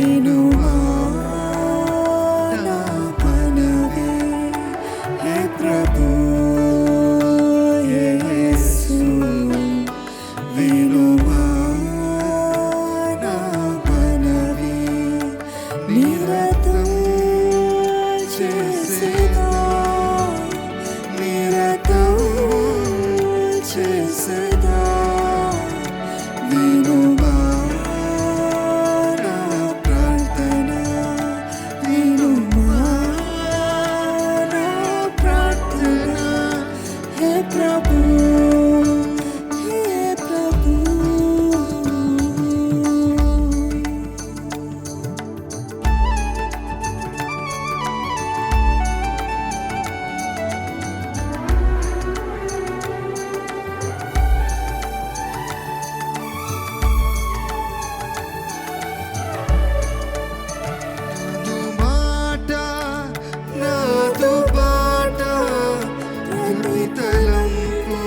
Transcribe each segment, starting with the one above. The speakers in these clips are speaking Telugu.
వినుమా నా మనవి హే ప్రభు యేసు వినుమా నా మనవి నిరతం చేసేదా నిరతం చేసేదా వినుమా నా ప్రార్థన వినుమా నా ప్రార్థన హే ప్రభు హే ప్రభు నాదు బాట ప్రతి తలంపు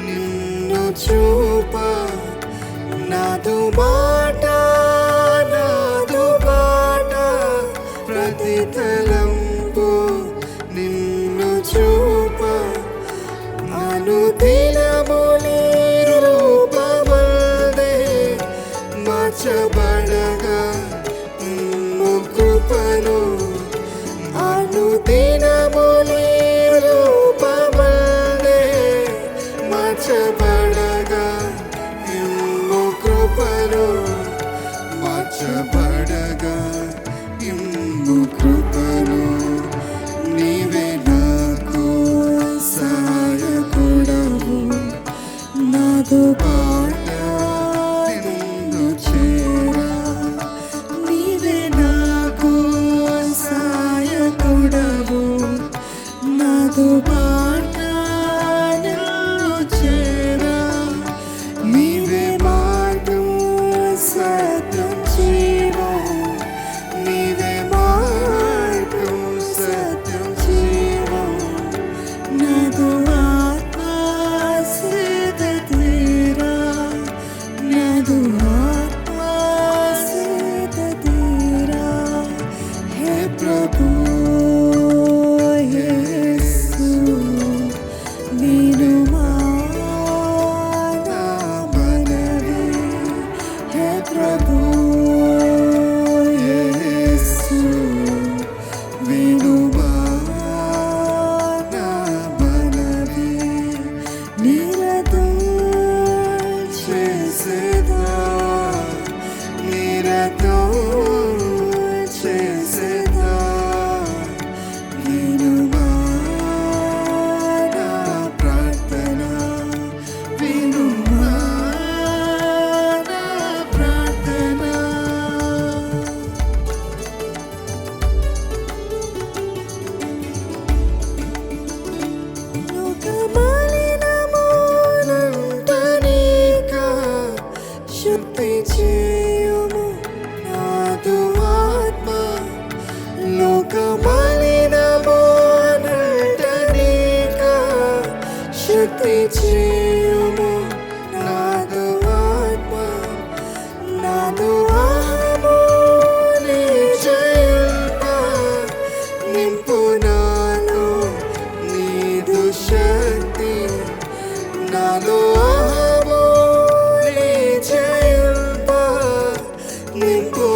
నిన్ను చూప నాదు మాట నాదు బాట ప్రతి తలంపు నిన్ను చూప అనుదినముని రూపమల్దే మార్చబడగా కృపను అనుదినముని రూపమల్దే మార్చబడగా ఇమ్ము కృపను మార్చబడగా ఇమ్ము కృపను నీవే నాకు సహాయకుడవు నాదు బాట నిన్ను చేరా నీవే నాకు సహాయకుడవు నాదు బాట నిన్ను చేరా నీవే మార్గం సత్యం జీవం నీవే మార్గం సత్యం జీవం నాదు ఆత్మ సిద్ధ తీరా నాదు ఆత్మ సిద్ధ తీరా హే ప్రభు యేసు వినుమా నా మనవి హే ప్రభు యేసు వినుమా నా మనవి నిరతం చేసేదా నిరతం చేసేదా వినుమా నా ప్రార్థన వినుమా నా ప్రార్థన లోకమాలినమునంటనీక శుద్ధి చేయుము నాదు ఆత్మ లోకమాలినమునంటనీక శుద్ధి చేయుము నాదు ఆత్మ నాదు అహము నీ జయింప నింపు నాలో నీదు శక్తి నాలో అహము నీ జయింప నింపు